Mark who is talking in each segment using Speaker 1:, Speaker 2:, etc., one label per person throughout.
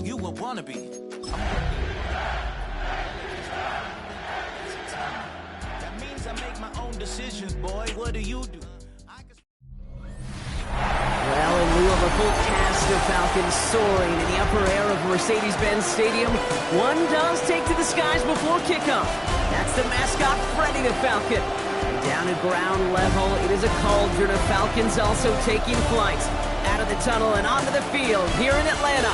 Speaker 1: you a wannabe. That means I make my own decisions, boy. What do you do?
Speaker 2: Well, in lieu of a full cast of Falcons soaring in the upper air of Mercedes-Benz Stadium, one does take to the skies before kickoff. That's the mascot, Freddy the Falcon. Down at ground level, it is a cauldron of Falcons also taking flight out of the tunnel and onto the field here in Atlanta.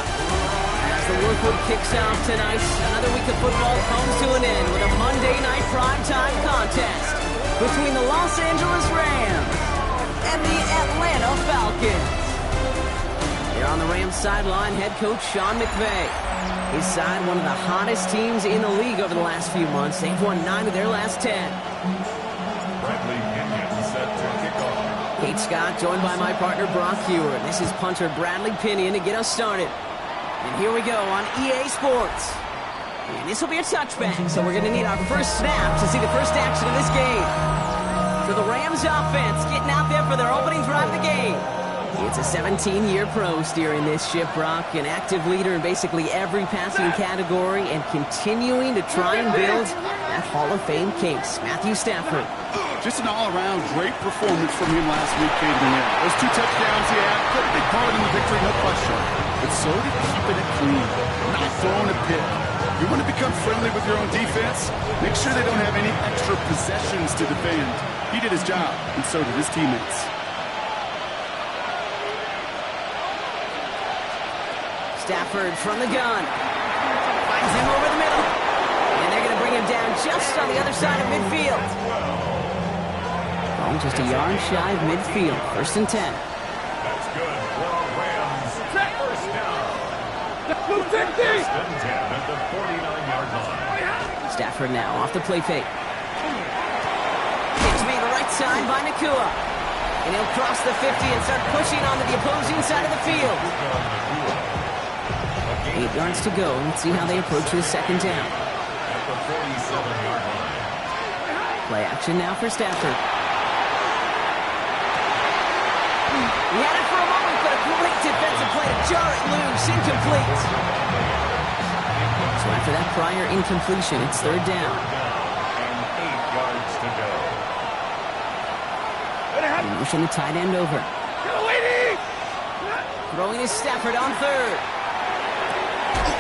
Speaker 2: As the workweek kicks off tonight, another week of football comes to an end with a Monday night primetime contest between the Los Angeles Rams and the Atlanta Falcons. Here on the Rams sideline, head coach Sean McVay. His side, one of the hottest teams in the league over the last few months. They've won 9 of their last 10. Kate Scott, joined by my partner Brock Hewer. This is punter Bradley Pinion to get us started. And here we go on EA Sports. And this will be a touchback, so we're going to need our first snap to see the first action of this game. For the Rams offense, getting out there for their opening drive of the game. It's a 17-year pro steering this ship, Brock, an active leader in basically every passing category and continuing to try and build that Hall of Fame case. Matthew Stafford.
Speaker 3: Just an all-around great performance from him last week, came to him. Those 2 touchdowns he had played a big part in the victory, no question. But so did keeping it clean, not throwing a pick. You want to become friendly with your own defense? Make sure they don't have any extra possessions to defend. He did his job, and so did his teammates.
Speaker 2: Stafford from the gun. Finds him over the middle. And they're going to bring him down just on the other side of midfield. Oh, just a yard shy of midfield. 1st and 10.
Speaker 4: That's good for Rams. First down. First and 10 at the 49-yard line.
Speaker 2: Stafford now off the play fake. It's made the right side by Nakua. And he'll cross the 50 and start pushing onto the opposing side of the field. 8 yards to go. Let's see how they approach this 2nd down.
Speaker 4: At the 47-yard line.
Speaker 2: Play action now for Stafford. He had it for a moment, but a great defensive play to jar it loose. Incomplete. So after that prior incompletion, it's 3rd down.
Speaker 4: And 8 yards to go.
Speaker 2: Motion the tight end over. Throwing is Stafford on 3rd.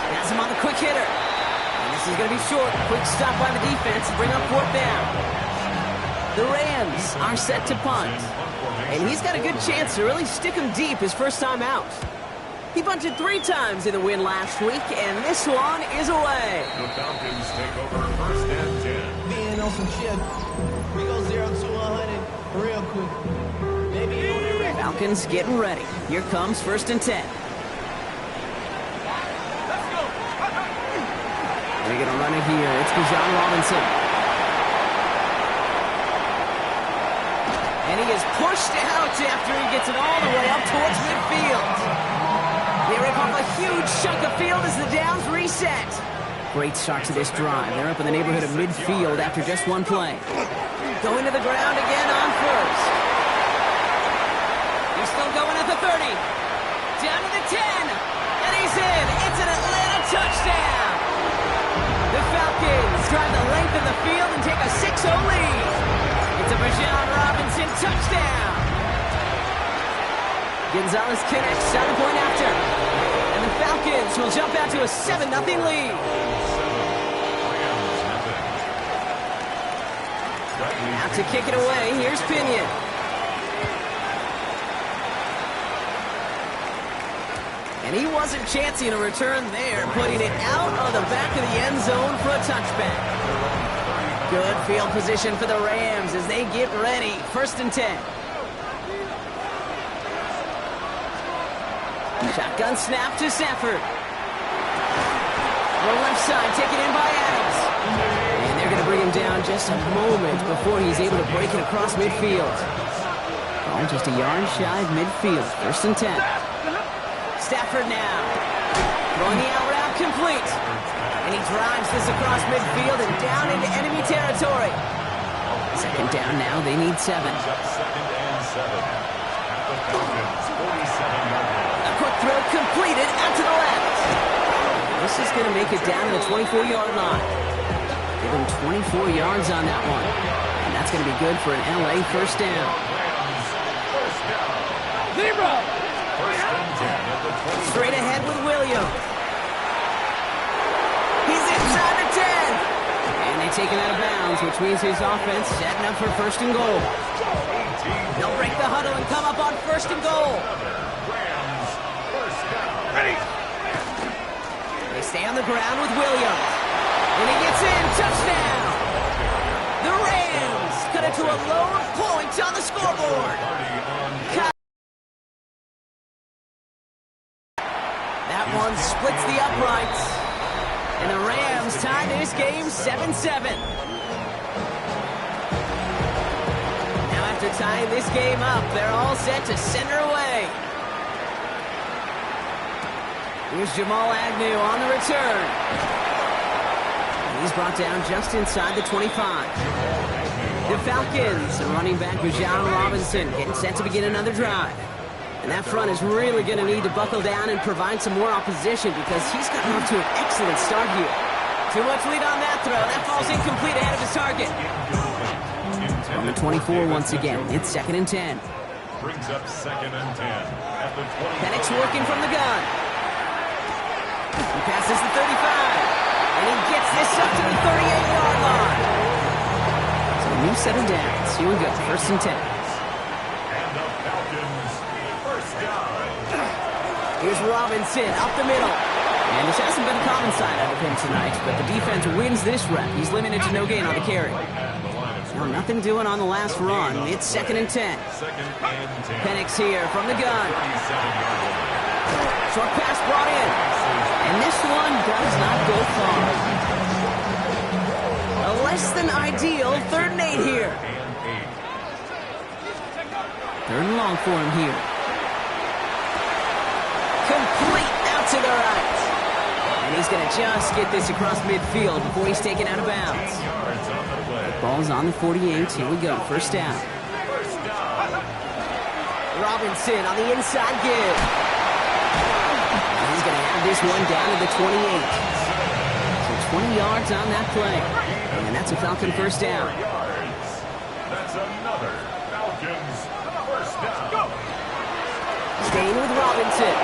Speaker 2: Has him on the quick hitter. And this is going to be short. Quick stop by the defense to bring up 4th down. The Rams are set to punt. And he's got a good chance to really stick him deep his first time out. He punted 3 times in the win last week, and this one is away.
Speaker 4: The Falcons take over 1st and 10.
Speaker 1: Being on some shit. We go 0 to 100 real quick. Maybe on that record.
Speaker 2: Falcons getting ready. Here comes 1st and 10. They're going to run it here. It's Bijan Robinson. And he is pushed out after he gets it all the way up towards midfield. They rip off a huge chunk of field as the downs reset. Great start to this drive. They're up in the neighborhood of midfield after just 1 play. Going to the ground again on 1st. He's still going at the 30. Down to the 10. And he's in. It's an Atlanta touchdown. The Falcons drive the length of the field and take a 6-0 lead. It's a Bijan Robinson touchdown. Gonzalez connects on the point after. And the Falcons will jump out to a 7-0 lead. Now to kick it away, here's Pinion. And he wasn't chancing a return there, putting it out of the back of the end zone for a touchback. Good field position for the Rams as they get ready. 1st and 10. Shotgun snap to Stafford. Roll left side, taken in by Adams. And they're going to bring him down just a moment before he's able to break it across midfield. Oh, just a yard shy of midfield. 1st and 10. Stafford now. Throwing the out route complete. And he drives this across midfield and down into enemy territory. 2nd down now. They need 7.
Speaker 4: 2nd and 7. At the Falcons, 47-yard line.
Speaker 2: A quick throw completed out to the left. going to make it down to the 24-yard line. Give him 24 yards on that one. And that's going to be good for an LA first down. Straight ahead with Williams. He's inside the 10. And they take him out of bounds, which means his offense setting up for first and goal. They'll break the huddle and come up on first and goal. They stay on the ground with Williams. And he gets in. Touchdown. The Rams cut it to a lone point on the scoreboard. That one splits the uprights. And the Rams tie this game 7-7. Now after tying this game up, they're all set to center away. Here's Jamal Agnew on the return. He's brought down just inside the 25. The Falcons, running back Bijan Robinson, getting set to begin another drive. And that front is really going to need to buckle down and provide some more opposition because he's gotten off to an excellent start here. Too much lead on that throw. That falls incomplete ahead of his target. On the 24 once again. It's 2nd and 10.
Speaker 4: Brings up 2nd and 10 at the 20.
Speaker 2: Penix working from the gun. He passes the 35. And he gets this up to the 38-yard line. So a new set of downs. Here we go. 1st and 10.
Speaker 4: And the Falcons, first down.
Speaker 2: Here's Robinson up the middle. And this hasn't been a common side out of him tonight, but the defense wins this rep. He's limited to no gain on the carry. Now, nothing doing on the last run. It's 2nd and 10.
Speaker 4: 2nd and 10.
Speaker 2: Penix here from the gun. Short pass brought in. And this one does not go far. A less than ideal 3rd and 8 here. 3rd and long for him here. Complete out to the right. And he's going to just get this across midfield before he's taken out of bounds. Ball's on the 48. Here we go. First down. Robinson on the inside give. And he's going to have this one down to the 28. So 20 yards on that play. And that's a Falcon first down.
Speaker 4: That's another Falcons first down.
Speaker 2: Staying with Robinson.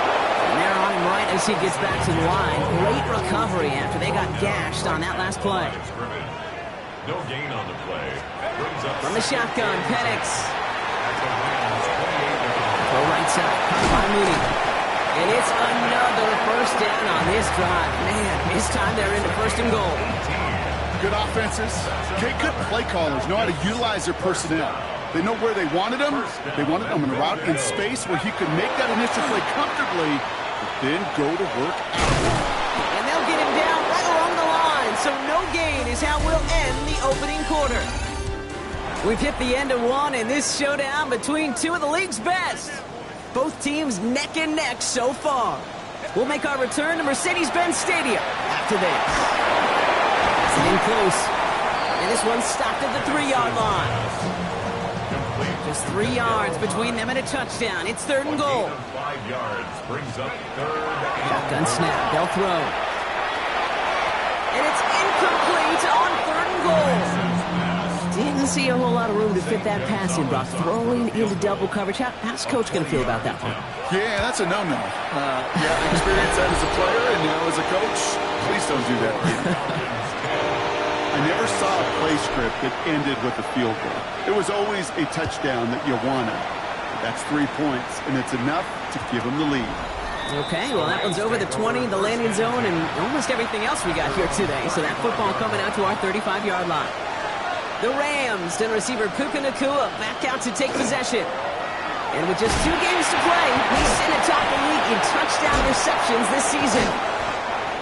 Speaker 2: And they're on him right as he gets back to the line. Great recovery after they got gashed on that last play.
Speaker 4: No gain on the play. Brings up
Speaker 2: from the shotgun, Penix. Go right side, by Mooney. And it's another first down on this drive. Man, this time they're into 1st and goal.
Speaker 3: Good offenses. Good play callers know how to utilize their personnel. They know where they wanted him. They wanted him in a route in space where he could make that initial play comfortably, but then go to work out.
Speaker 2: And they'll get him down right along the line, so no gain is how we'll end the opening quarter. We've hit the end of one in this showdown between two of the league's best. Both teams neck and neck so far. We'll make our return to Mercedes-Benz Stadium after this. It's in close. And this one's stopped at the 3-yard line. Just 3 yards between them and a touchdown. It's 3rd and goal.
Speaker 4: 5 yards brings up 3rd.
Speaker 2: Shotgun snap. They'll throw. And it's incomplete on 3rd and goal. Didn't see a whole lot of room to fit that pass in, Brock. Throwing into double coverage. How's Coach going to feel about that one?
Speaker 3: Yeah, that's a no-no. Experience that as a player and now as a coach, please don't do that again. I never saw a play script that ended with a field goal. It was always a touchdown that you wanted. That's 3 points, and it's enough to give them the lead.
Speaker 2: Okay, well, that one's over the 20, the landing zone, and almost everything else we got here today. So that football coming out to our 35-yard line. The Rams and receiver Puka Nacua back out to take possession. And with just 2 games to play, he's sitting atop the league in touchdown receptions this season.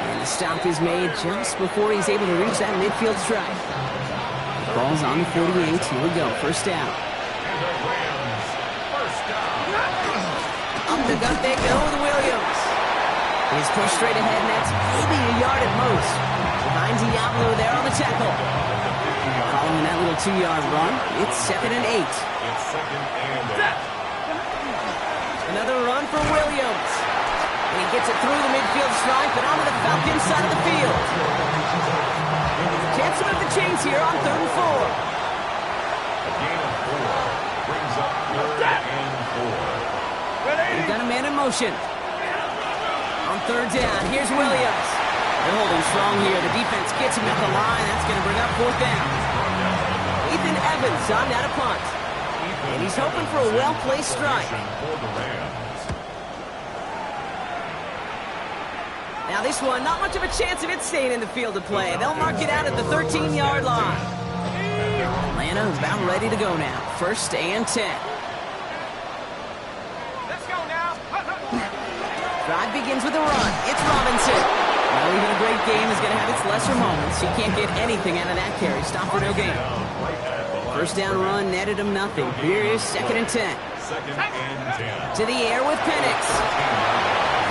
Speaker 2: And the stop is made just before he's able to reach that midfield strike. The ball's on the 48. Here we go. First down. Up the gut they go with Williams. He's pushed straight ahead, and that's maybe a yard at most. Behind Diablo there on the tackle. Following that little 2-yard run, it's 2nd and 8.
Speaker 4: It's 2nd and 8.
Speaker 2: Another run for Williams. And he gets it through the midfield strike, but onto the Falcons. Falcons side of the field. Chance to move the chains here on 3rd and 4.
Speaker 4: A gain of 4 brings up 3rd and 4.
Speaker 2: They've got a man in motion. On 3rd down, here's Williams. They're holding strong here. The defense gets him at the line. That's going to bring up 4th down. Ethan Evans on down a punt. And he's hoping for a well-placed strike. Now this one, not much of a chance of it staying in the field of play. They'll mark it out at the 13-yard line. Atlanta is about ready to go now. 1st and 10.
Speaker 1: Let's go now.
Speaker 2: Drive begins with a run. It's Robinson. Well, even a great game is going to have its lesser moments. You can't get anything out of that carry. Stop for no gain. 1st down run netted him nothing. Here is 2nd and 10.
Speaker 4: 2nd and 10.
Speaker 2: To the air with Penix.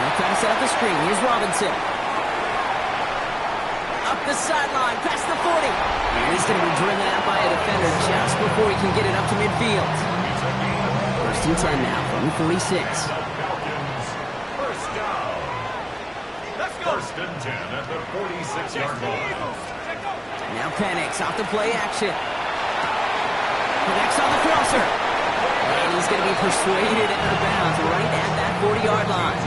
Speaker 2: They'll try to set up the screen. Here's Robinson. Up the sideline, past the 40. And he's going to be driven out by a defender just before he can get it up to midfield. 1st and 10 now from the 46.
Speaker 4: Falcons, 1st down.
Speaker 1: Let's go.
Speaker 4: 1st and 10 at the 46-yard line.
Speaker 2: Now Penix off the play action. Penix on the crosser. And he's going to be persuaded out of bounds right at that 40-yard line.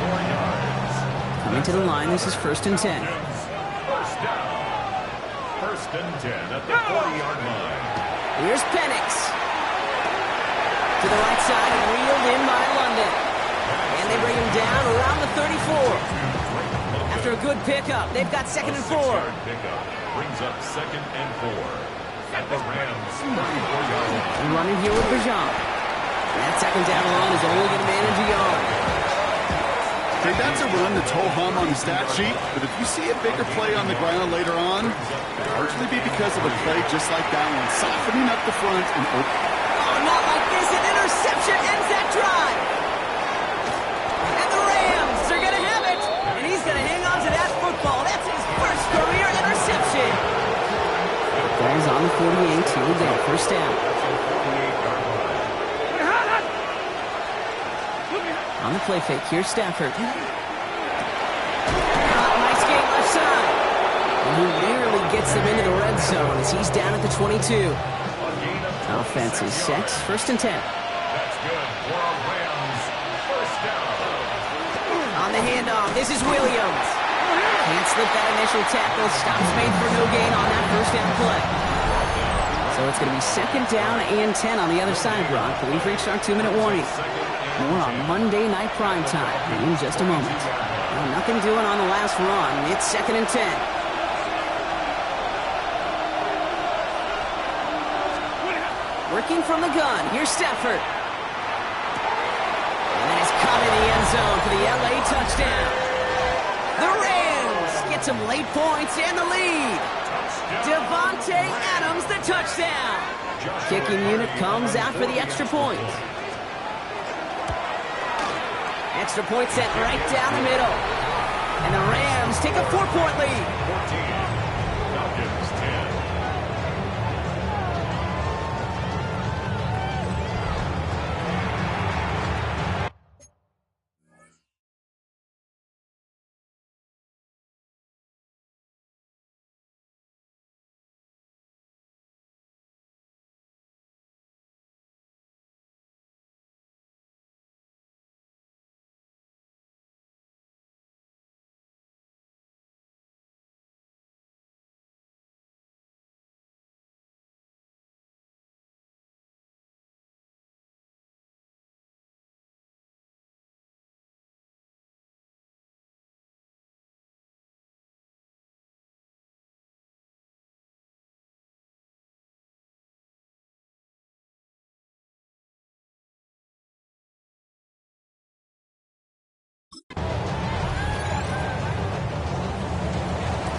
Speaker 2: Coming to the line, this is 1st and 10.
Speaker 4: 1st down. 1st and 10 at the 40-yard line.
Speaker 2: Here's Penix. To the right side and reeled in by London. And they bring him down around the 34. After a good pickup, they've got 2nd and 4.
Speaker 4: Pickup brings up 2nd and 4 at the Rams 34-yard line.
Speaker 2: And running here with Bijan. That 2nd down run is only going to manage a yard.
Speaker 3: Okay, that's a run that's ho-hum on the stat sheet, but if you see a bigger play on the ground later on, it'll largely be because of a play just like that one, softening up the front and open.
Speaker 2: Oh, not like this. An interception ends that drive. And the Rams are going to have it. And he's going to hang on to that football. That's his 1st career interception. Guys on the 48. Here we go. 1st down. On the play fake, here's Stafford. Nice game left side. And he nearly gets them into the red zone as he's down at the 22. Offense is set. 1st and 10.
Speaker 4: That's good for a Rams 1st down.
Speaker 2: On the handoff, this is Williams. Can't slip that initial tackle. Stops made for no gain on that 1st down play. So it's going to be 2nd down and 10 on the other side, Brock. We've reached our 2-minute warning. More on Monday Night Primetime in just a moment. Well, nothing doing on the last run. It's 2nd and 10. Working from the gun. Here's Stafford. And then it's caught in the end zone for the LA touchdown. The Rams get some late points and the lead. Devontae Adams, the touchdown. Kicking unit comes out for the extra point. Extra point set right down the middle. And the Rams take a 4-point lead.
Speaker 4: 14. Falcons 10.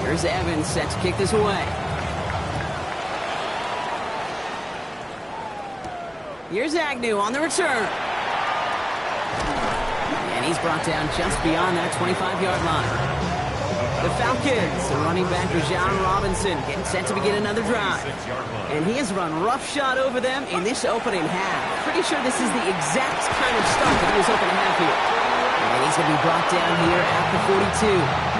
Speaker 2: Here's Evans set to kick this away. Here's Agnew on the return. And he's brought down just beyond that 25-yard line. The Falcons, the running back Bijan Robinson, getting set to begin another drive. And he has run roughshod over them in this opening half. Pretty sure this is the exact kind of start that he was hoping to have here. And he's going to be brought down here at the 42.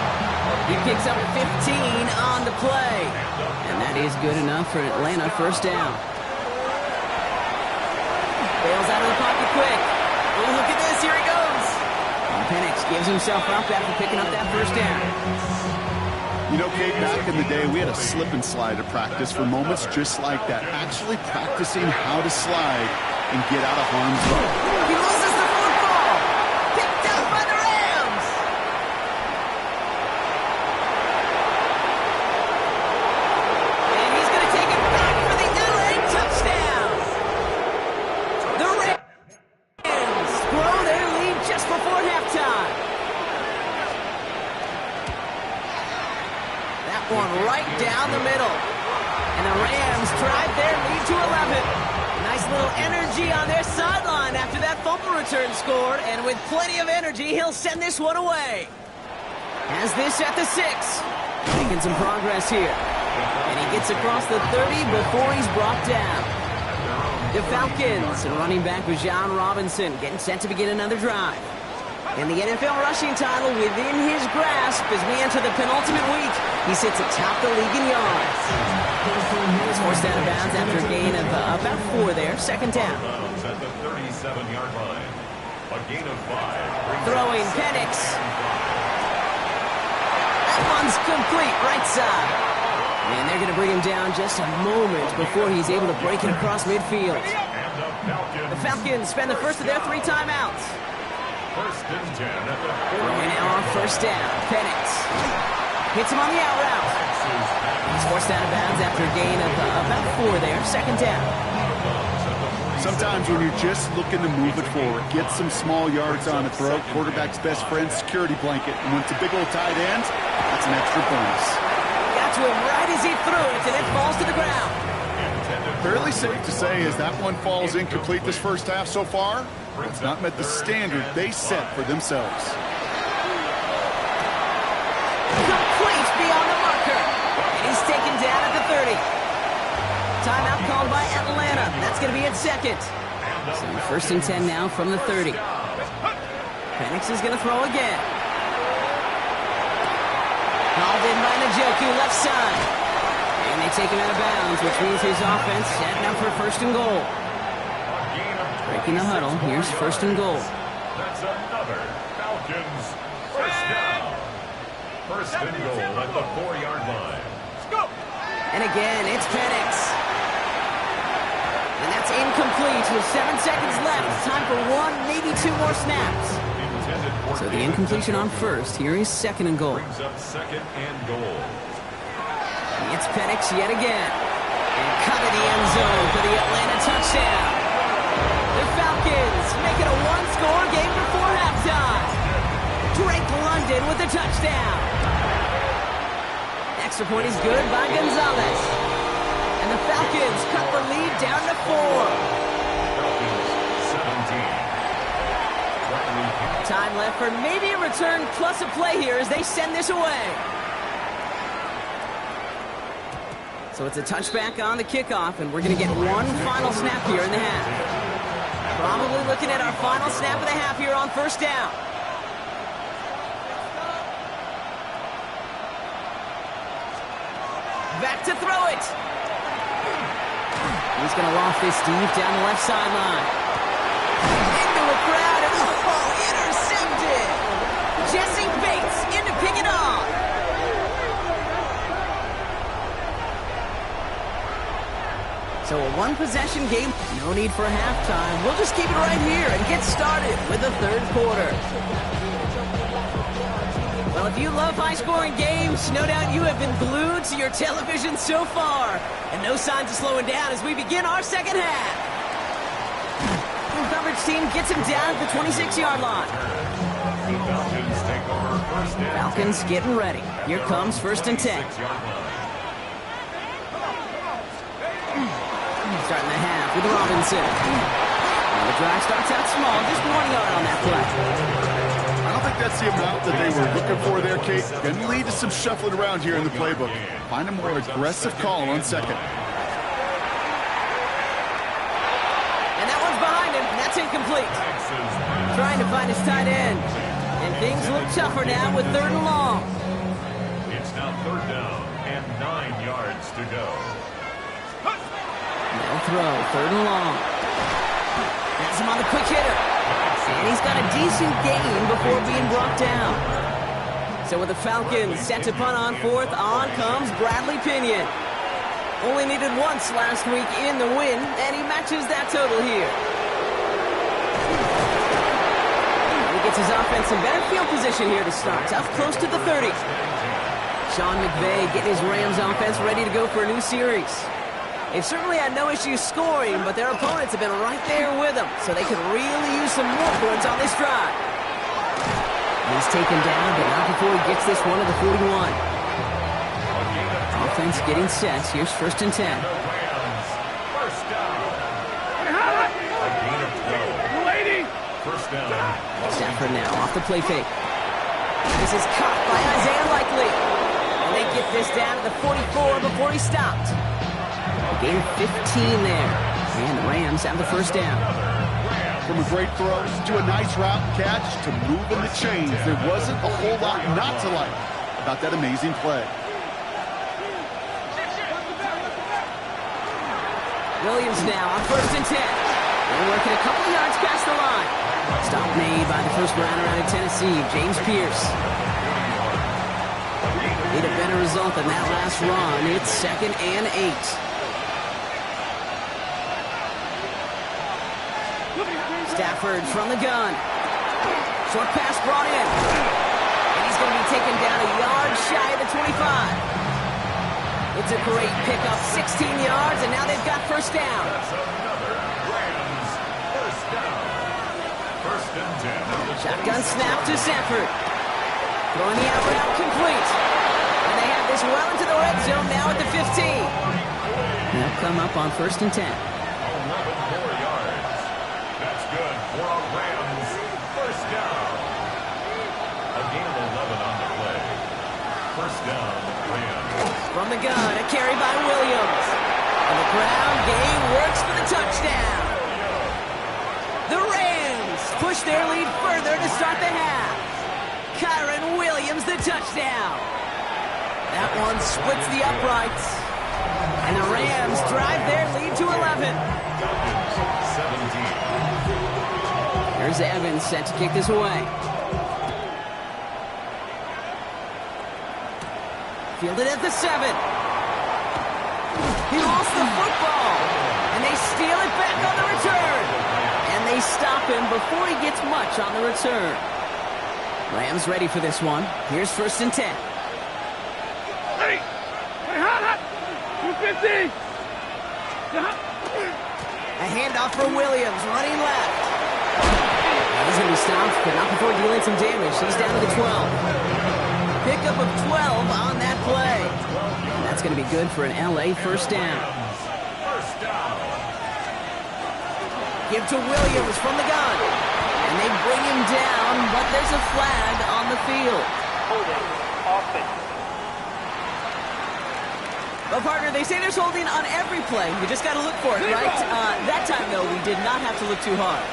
Speaker 2: He picks up 15 on the play. And that is good enough for Atlanta. First down. Bails out of the pocket quick. Oh, look at this. Here he goes. And Penix gives himself up after picking up that first down.
Speaker 3: You know, Kate, back in the day, we had a slip and slide to practice for moments just like that. Actually practicing how to slide and get out of harm's way.
Speaker 2: He loses the football. Picked up by the Rams. And he's going to take it back for the LA touchdown. The Rams grow their lead just before halftime. That one right down the middle. And the Rams drive their lead to 11. Nice little energy on their sideline after that fumble return scored, and with plenty of energy, he'll send this one away. Has this at the 6. Making some progress here. And he gets across the 30 before he's brought down. The Falcons and running back Bijan Robinson getting set to begin another drive. And the NFL rushing title within his grasp as we enter the penultimate week. He sits atop the league in yards. He's forced out of bounds after a gain of about 4 there. Second down.
Speaker 4: At the 37-yard line. A gain of 5.
Speaker 2: Throwing Penix. That one's complete right side. And they're going to bring him down just a moment before he's able to break it across midfield. The Falcons spend the first of their 3 timeouts.
Speaker 4: First and 10 at the
Speaker 2: Throwing now on first down. Penix hits him on the out route. He's forced out of bounds after a gain of about 4 there. Second down.
Speaker 3: Sometimes when you're just looking to move it forward, get some small yards on the throw, quarterback's best friend, security blanket. And when it's a big old tight end, that's an extra bonus.
Speaker 2: Got to him right as he threw it, and it falls to the ground.
Speaker 3: Fairly safe to say as that one falls incomplete this first half so far, it's not met the standard they set for themselves.
Speaker 2: Complete beyond the marker. And he's taken down at the 30. Timeout called by Atlanta. That's going to be at second. So first and 10 now from the 30. Penix is going to throw again. Hauled in by Njoku, left side. And they take him out of bounds, which means his offense setting up for first and goal. Breaking the huddle. Here's first and goal.
Speaker 4: That's another Falcons first down. First and goal at the 4-yard line. Let's go.
Speaker 2: And again, it's Penix. And that's incomplete with 7 seconds left. Time for 1, maybe 2 more snaps. So the incompletion on first. Here is second and goal.
Speaker 4: Brings up second and goal.
Speaker 2: It's Penix yet again. And cut in the end zone for the Atlanta touchdown. The Falcons make it a 1-score game before halftime. Drake London with the touchdown. Extra point is good by Gonzalez. And the Falcons cut the lead down to 4.
Speaker 4: Falcons 17.
Speaker 2: Time left for maybe a return plus a play here as they send this away. So it's a touchback on the kickoff, and we're going to get one final snap here in the half. Probably looking at our final snap of the half here on first down. Back to throw it. He's going to loft this deep down the left sideline. Into a crowd, and oh, intercepted. Jesse Bates in to pick it off. So a 1-possession game, no need for halftime. We'll just keep it right here and get started with the third quarter. Well, if you love high-scoring games, no doubt you have been glued to your television so far. And no signs of slowing down as we begin our second half. The coverage team gets him down at the 26-yard line.
Speaker 4: The Falcons take over first and
Speaker 2: Falcons getting ready. Here comes first and 10.
Speaker 4: 6-yard line.
Speaker 2: Starting the half with Robinson. And the drive starts out small, just 1 yard on that play.
Speaker 3: I don't think that's the amount that they were looking for there, Kate. Going to lead to some shuffling around here in the playbook. Find a more aggressive call on second.
Speaker 2: And that one's behind him, and that's incomplete. Trying to find his tight end. And things look tougher now with third and long.
Speaker 4: yards to go.
Speaker 2: No throw, 3rd and long. Has him on the quick hitter. And he's got a decent gain before being brought down. So with the Falcons set to punt on 4th, on comes Bradley Pinion. Only needed once last week in the win, and he matches that total here. He gets his offense in better field position here to start. Up close to the 30. Sean McVay getting his Rams offense ready to go for a new series. They've certainly had no issues scoring, but their opponents have been right there with them, so they could really use some more points on this drive. He's taken down, but not before he gets this one to the 41. Offense getting set. Here's 1st and 10.
Speaker 4: First down. A gain of 12. First down.
Speaker 2: Stafford now off the play fake. This is caught by Isaiah Likely. And they get this down to the 44 before he stopped. A gain of 15 there. And the Rams have the first down.
Speaker 3: From a great throw to a nice route catch to moving the chains, there wasn't a whole lot not to like about that amazing play.
Speaker 2: Williams now on 1st and 10. They're working a couple yards past the line. Stop made by the first rounder out of Tennessee, James Pierce. Need a better result than that last run. It's 2nd and 8. Stafford from the gun. Short pass brought in. And he's going to be taken down a yard shy of the 25. It's a great pickup, 16 yards, and now they've got first down.
Speaker 4: That's another Rams first down. 1st and 10.
Speaker 2: Shotgun snap to Stafford. Throwing the out route complete. And they have this well into the red zone now at the 15. They'll come up on 1st and 10.
Speaker 4: 11 more yards. That's good for a Rams first down. A gain of 11 on the play. First down, Rams.
Speaker 2: From the gun, a carry by Williams. And the ground game works for the touchdown. The Rams push their lead further to start the half. Kyron Williams, the touchdown. That one splits the uprights. And the Rams drive their lead to 11.
Speaker 4: 17.
Speaker 2: Here's Evans set to kick this away. Fielded at the 7. He lost the football. And they steal it back on the return. And they stop him before he gets much on the return. Rams ready for this one. Here's 1st and 10.
Speaker 5: Hey! 250!
Speaker 2: A handoff for Williams, running left. He's going to be stopped, but not before dealing some damage. He's down to the 12. Pickup of 12 on that play. That's going to be good for an LA first down.
Speaker 4: First down.
Speaker 2: Give to Williams from the gun. And they bring him down, but there's a flag on the field.
Speaker 5: Holding. Offense.
Speaker 2: Well, partner, they say there's holding on every play. You just got to look for it, right? That time, though, we did not have to look too hard.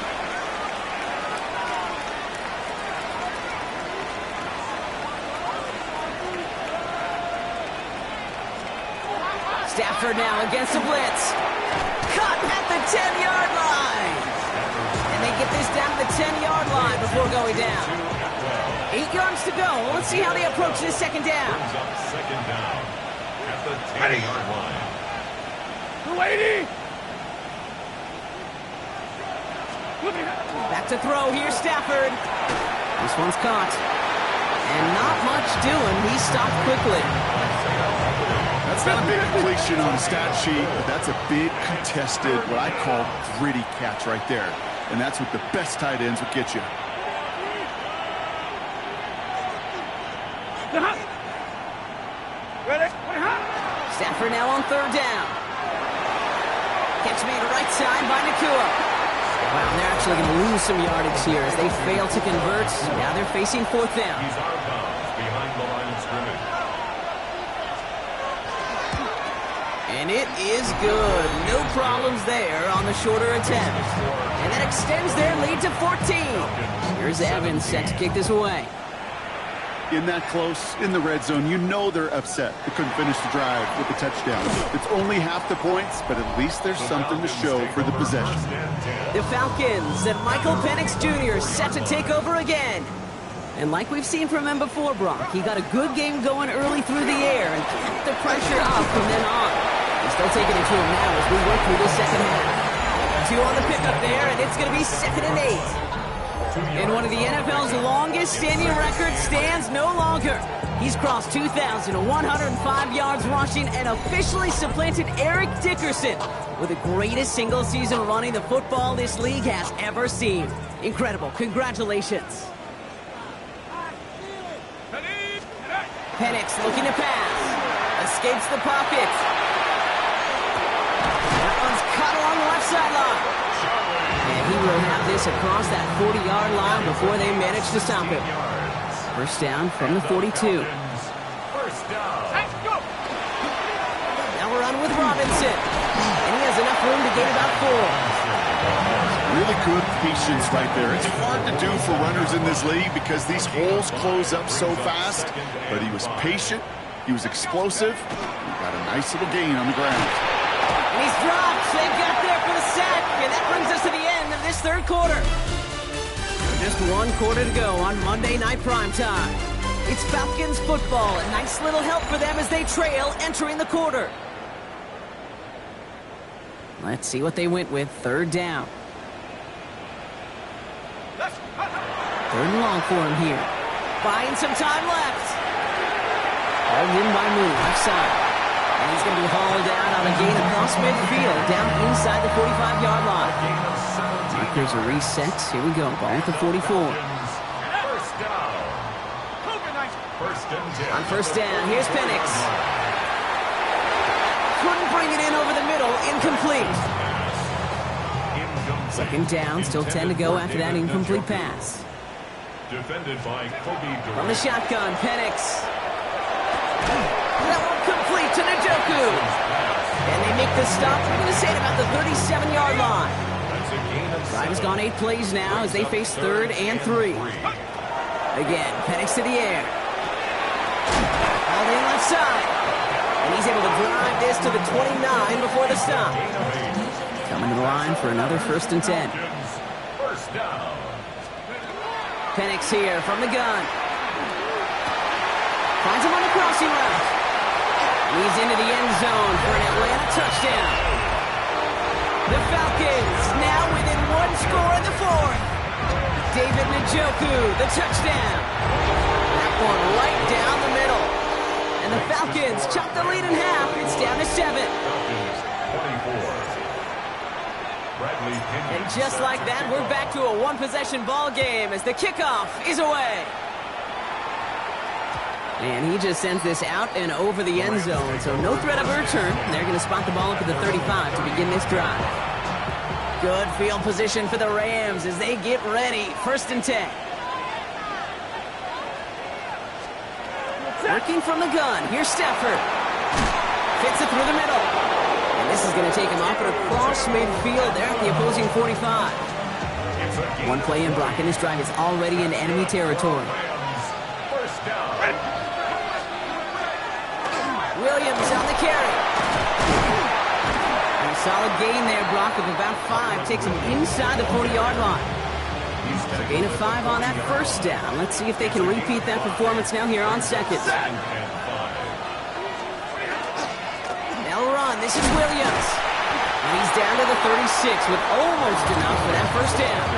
Speaker 2: Stafford now against the blitz. Caught at the 10-yard line. And they get this down to the 10-yard line before going down. 8 yards to go. Well, let's see how they approach this second down.
Speaker 4: Brings up second down at the 10-yard line.
Speaker 5: 280!
Speaker 2: Back to throw. Here's Stafford. This one's caught. And not much doing. He stopped quickly.
Speaker 3: That's not a big completion on the stat sheet, but that's a big contested, what I call gritty catch right there. And that's what the best tight ends will get you.
Speaker 5: Ready?
Speaker 2: Stafford now on 3rd down. Catch made right side by Nakua. Wow, they're actually going to lose some yardage here as they fail to convert. Now they're facing 4th down.
Speaker 4: He's out of bounds behind the line of scrimmage.
Speaker 2: And it is good. No problems there on the shorter attempt. And that extends their lead to 14. Here's Evans set to kick this away.
Speaker 3: in that close in the red zone, you know they're upset they couldn't finish the drive with the touchdown. It's only half the points, but at least there's something to show for the possession.
Speaker 2: The Falcons and Michael Penix Jr. set to take over again. And like we've seen from him before, Brock, he got a good game going early through the air and kept the pressure up from then on. He's still taking it to him now as we work through this second half. 2 on the pickup there, and it's going to be 2nd and 8. And one of the NFL's longest standing records stands no longer. He's crossed 2,105 yards rushing and officially supplanted Eric Dickerson with the greatest single season running the football this league has ever seen. Incredible. Congratulations. Penix looking to pass. Escapes the pocket. That one's caught along the left sideline. And he will have this across that 40-yard line before they manage to stop him. First down from the 42. Now we're on with Robinson. And he has enough room to gain about 4.
Speaker 3: Really good patience right there. It's hard to do for runners in this league because these holes close up so fast. But he was patient. He was explosive. He got a nice little gain on the ground.
Speaker 2: And he's dropped. They got there for the sack. And that brings us to the end of this 3rd quarter. Just 1 quarter to go on Monday Night Primetime. It's Falcons football. A nice little help for them as they trail entering the quarter. Let's see what they went with. 3rd down. 3rd and long for him here. Buying some time left. Hauled in by Moon, left side. And he's going to be hauled down on a gain across midfield, down inside the 45-yard line. Markers are reset. Here we go. Ball at the 44.
Speaker 4: First down.
Speaker 2: On 1st down, here's Penix. Couldn't bring it in over the middle. Incomplete. 2nd down, still 10 to go after that incomplete pass.
Speaker 4: Defended by Kobe
Speaker 2: From the shotgun, Penix. That one complete to Njoku. And they make the stop. We're going to say at about the 37-yard line. Drive has gone 8 plays now as they face 3rd and 3. Again, Penix to the air. All in left side. And he's able to drive this to the 29 before the stop. Coming to the line for another 1st and 10.
Speaker 4: First down.
Speaker 2: Penix here from the gun. Finds him on the crossing route. Leads into the end zone for an Atlanta touchdown. The Falcons now within 1 score in the 4th. David Njoku, the touchdown. That one right down the middle. And the Falcons chop the lead in half. It's down to 7.
Speaker 4: Falcons 24.
Speaker 2: And just like that, we're back to a 1-possession ball game as the kickoff is away. And he just sends this out and over the end zone, so no threat of a return. They're going to spot the ball up at the 35 to begin this drive. Good field position for the Rams as they get ready. 1st and 10. Working from the gun. Here's Stafford. Fits it through the middle. And this is going to take him off and across midfield there at the opposing 45. 1 play in, Brock, and this drive is already in enemy territory.
Speaker 4: First down.
Speaker 2: Williams on the carry. And a solid gain there, Brock, of about 5. Takes him inside the 40-yard line. So gain of 5 on that 1st down. Let's see if they can repeat that performance now here on 2nd. They'll run. This is Williams. And he's down to the 36 with almost enough for that 1st down.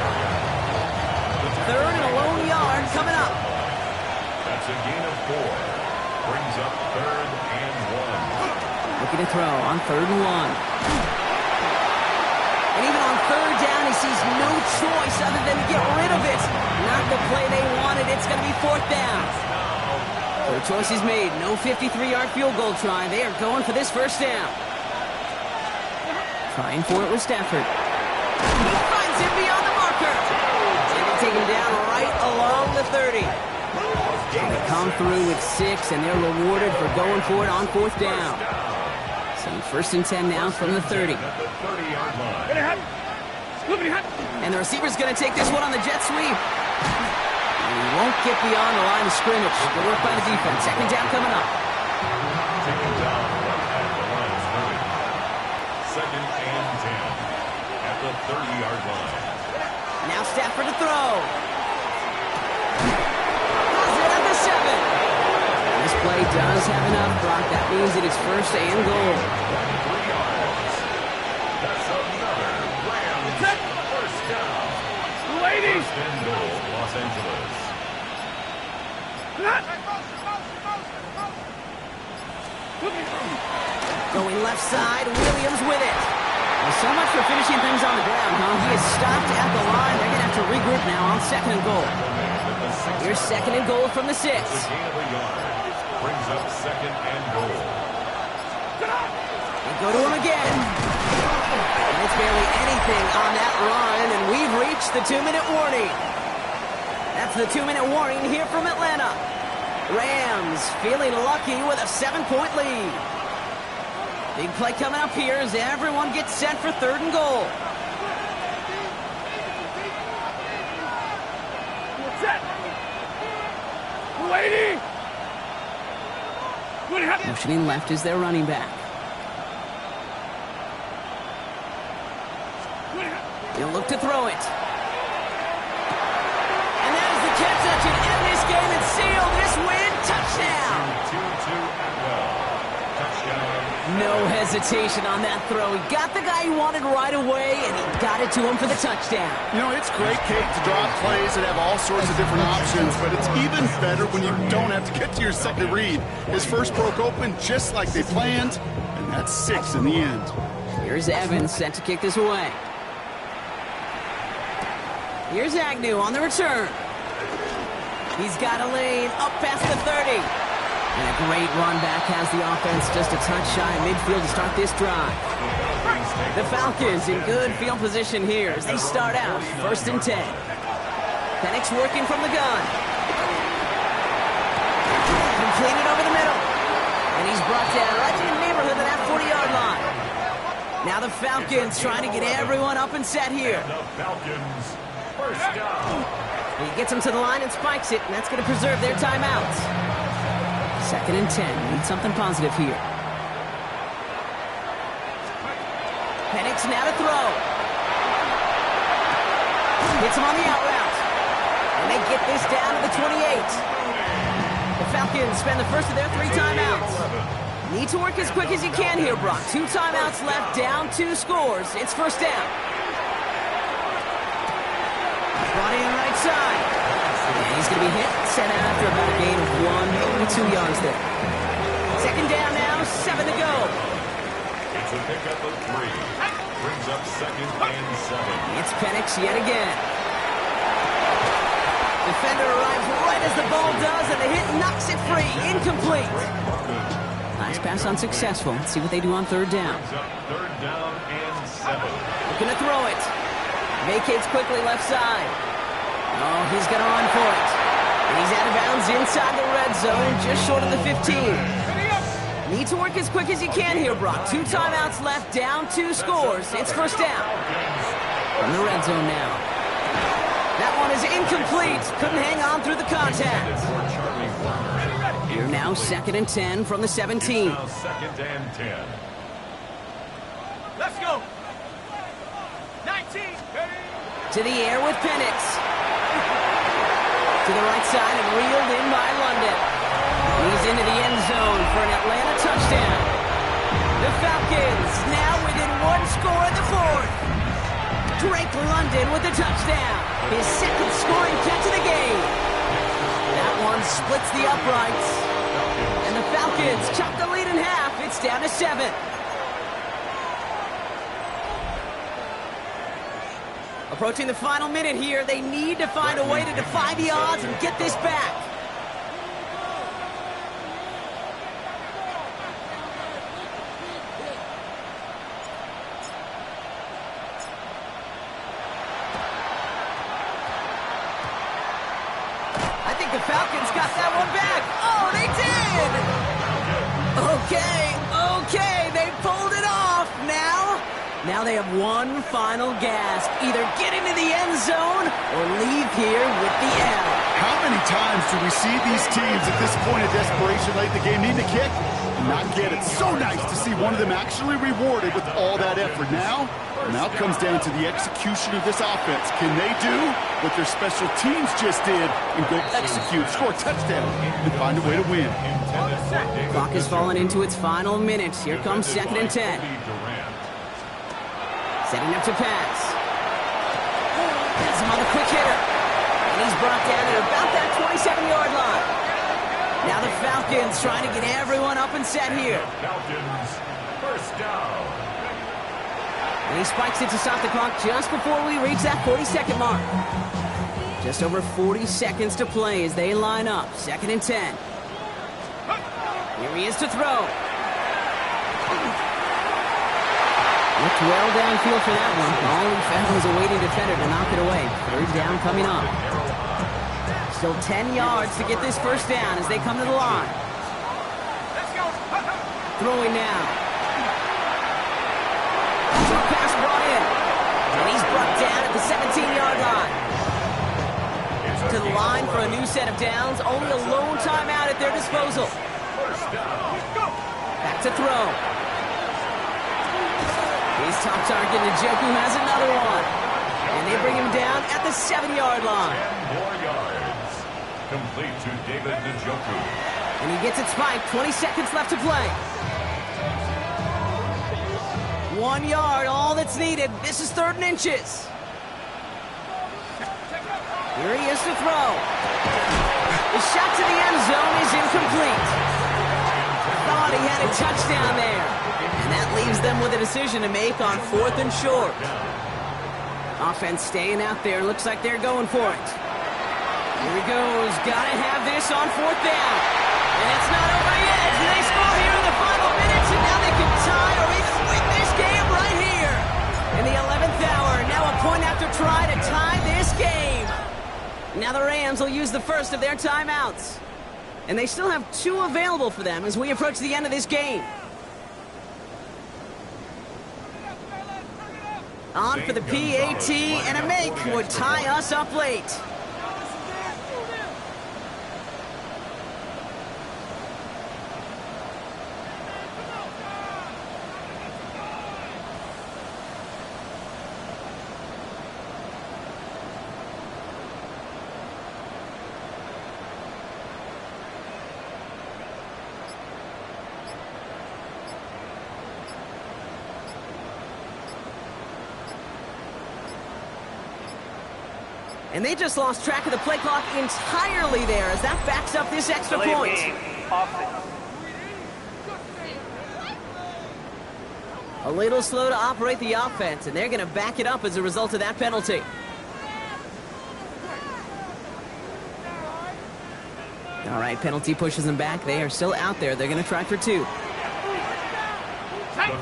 Speaker 2: 3rd and a lone yard coming up.
Speaker 4: That's a gain of 4. Brings up 3rd and 1.
Speaker 2: Looking to throw on 3rd and 1. And even on 3rd down, he sees no choice other than to get rid of it. Not the play they wanted. It's going to be 4th down. So the choice is made. No 53-yard field goal try. They are going for this 1st down. Trying for it with Stafford. He finds him beyond the marker. And they take him down right along the 30. So they come through with 6, and they're rewarded for going for it on 4th down. So 1st and 10 now from the 30. And the receiver's going to take this one on the jet sweep. And he won't get beyond the line of scrimmage. Good work by the defense. Second down coming up.
Speaker 4: Taken down right at the line of scrimmage. Second and 10 at the 30-yard line.
Speaker 2: Now Stafford to throw. Throws it at the 7. This play does have enough, Brock. That means it is first and goal.
Speaker 4: 3 yards. That's another Rams first down. First and goal, Los Angeles.
Speaker 2: Going left side, Williams with it. Well, so much for finishing things on the ground, huh? He is stopped at the line. They're going to have to regroup now on second and goal. Here's second and goal from the 6.
Speaker 4: The gain of a yard brings up second and goal.
Speaker 2: They go to him again. And it's barely anything on that run, and we've reached the 2-minute warning. That's the 2-minute warning here from Atlanta. Rams feeling lucky with a 7-point lead. Big play coming up here as everyone gets set for third and goal. Motioning left is their running back. He'll look to throw it. And that is the catch that should end this game and seal this win. Touchdown!
Speaker 4: 2-2 Atwell. Touchdown.
Speaker 2: No hesitation on that throw. He got the guy he wanted right away, and he got it to him for the touchdown.
Speaker 3: You know, it's great, Kate, to draw plays and have all sorts of different options, but it's even better when you don't have to get to your second read. His first broke open just like they planned, and that's 6 in the end.
Speaker 2: Here's Evans set to kick this away. Here's Agnew on the return. He's got a lane up past the 30. And a great run back has the offense just a touch shy of midfield to start this drive. The Falcons in good field position here as they start out first and 10. Penix working from the gun. Completed over the middle. And he's brought down right in the neighborhood of that 40-yard line. Now the Falcons trying to get everyone up and set here.
Speaker 4: The Falcons first down.
Speaker 2: He gets them to the line and spikes it, and that's going to preserve their timeouts. Second and 10. Need something positive here. Penix now to throw. Hits him on the out route. And they get this down to the 28. The Falcons spend the first of their 3 timeouts. Need to work as quick as you can here, Brock. 2 timeouts left, down 2 scores. It's first down. Brought in right side. And he's going to be hit, sent out after about a gain of 1 2 yards there. Second down now, 7 to go.
Speaker 4: It's a pickup of 3. Brings up second and 7.
Speaker 2: It's Penix yet again. Defender arrives right as the ball does, and the hit knocks it free. Incomplete. Nice pass unsuccessful. Let's see what they do on third down.
Speaker 4: Brings up third down and 7.
Speaker 2: Looking to throw it. Vacates quickly left side. Oh, he's going to run for it. And he's out of bounds inside the red zone, just short of the 15. Need to work as quick as you can here, Brock. 2 timeouts left, down 2 scores. It's first down. From the red zone now. That one is incomplete. Couldn't hang on through the contact. Here now, second and 10 from the 17.
Speaker 4: Now second and 10.
Speaker 5: Let's go. 19.
Speaker 2: To the air with Penix. To the right side and reeled in by London. He's into the end zone for an Atlanta touchdown. The Falcons now within 1 score in the 4th. Drake London with the touchdown. His second scoring catch of the game. That one splits the uprights. And the Falcons chop the lead in half. It's down to 7. Approaching the final minute here, they need to find a way to defy the odds and get this back. I think the Falcons got that one back. Oh, they did! Okay, they pulled it off. Now, Now they have one final gasp. Either get into the end zone or leave here with the L.
Speaker 3: How many times do we see these teams at this point of desperation late in the game need to kick and not get it? So nice to see one of them actually rewarded with all that effort. Now it comes down to the execution of this offense. Can they do what their special teams just did and go execute, score a touchdown, and find a way to win?
Speaker 2: Clock has fallen into its final minutes. Here comes 2nd and 10. Setting up to pass. Has him on the quick hitter. And he's brought down at about that 27-yard line. Now the Falcons trying to get everyone up and set here.
Speaker 4: Falcons, first down.
Speaker 2: And he spikes it to stop the clock just before we reach that 40-second mark. Just over 40 seconds to play as they line up. 2nd and 10. Here he is to throw. Looked well downfield for that one. All he found was a waiting defender to knock it away. 3rd down coming up. Still 10 yards to get this first down as they come to the line. Throwing now. Short pass brought in. And he's brought down at the 17-yard line. To the line for a new set of downs. Only a lone timeout at their disposal. Back to throw. His top target, Njoku, has another one. And they bring him down at the 7-yard line.
Speaker 4: 10 more yards. Complete to David Njoku.
Speaker 2: And he gets it spiked. 20 seconds left to play. 1 yard, all that's needed. This is 3rd and inches. Here he is to throw. The shot to the end zone is incomplete. Thought he had a touchdown there. And that leaves them with a decision to make on 4th and short. Offense staying out there. Looks like they're going for it. Here he goes. Gotta have this on 4th down. And it's not over yet. They score here in the final minutes, and now they can tie or even win this game right here. In the 11th hour, now a point after try to tie this game. Now the Rams will use the first of their timeouts. And they still have 2 available for them as we approach the end of this game. On for the PAT, and a make would tie us up late. And they just lost track of the play clock entirely there as that backs up this extra point. A little slow to operate the offense, and they're going to back it up as a result of that penalty. All right, penalty pushes them back. They are still out there. They're going to try for 2.
Speaker 4: The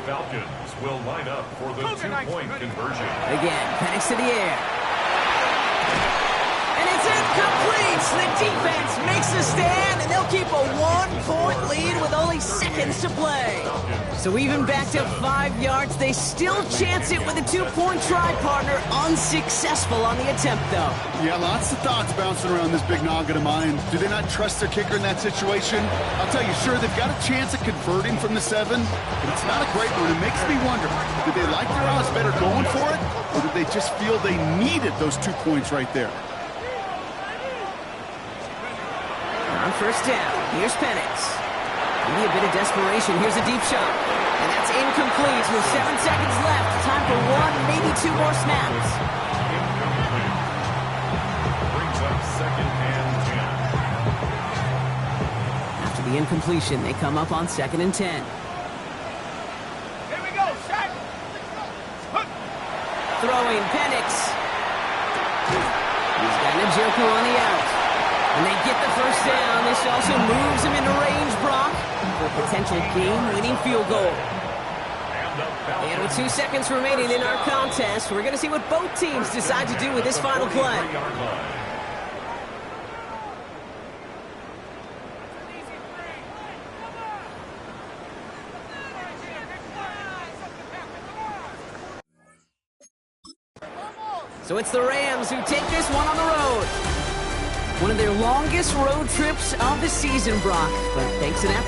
Speaker 4: Falcons will line up for the 2-point conversion.
Speaker 2: Again, Penix to the air. And it's incomplete. The defense makes the stand, and they'll keep a 1-point lead with only seconds to play. So even back to 5 yards, they still chance it with a 2-point try, partner. Unsuccessful on the attempt, though.
Speaker 3: Yeah, lots of thoughts bouncing around this big noggin of mine. Do they not trust their kicker in that situation? I'll tell you, sure, they've got a chance at converting from the 7, but it's not a great one. It makes me wonder, did they like their odds better going for it, or did they just feel they needed those 2 points right there?
Speaker 2: On first down, here's Penix. Maybe a bit of desperation. Here's a deep shot. And that's incomplete with 7 seconds left. Time for 1, maybe 2 more snaps.
Speaker 4: Incomplete. Brings up 2nd and 10.
Speaker 2: After the incompletion, they come up on 2nd and 10.
Speaker 5: Here we go, shot.
Speaker 2: Throwing Penix. He's got Njoku on the out. And they get the first down. This also moves him into range, Brock, for a potential game-winning field goal. And with 2 seconds remaining in our contest, we're going to see what both teams decide to do with this final play. So it's the Rams who take this one on the road. One of their longest road trips of the season, Brock. But thanks to that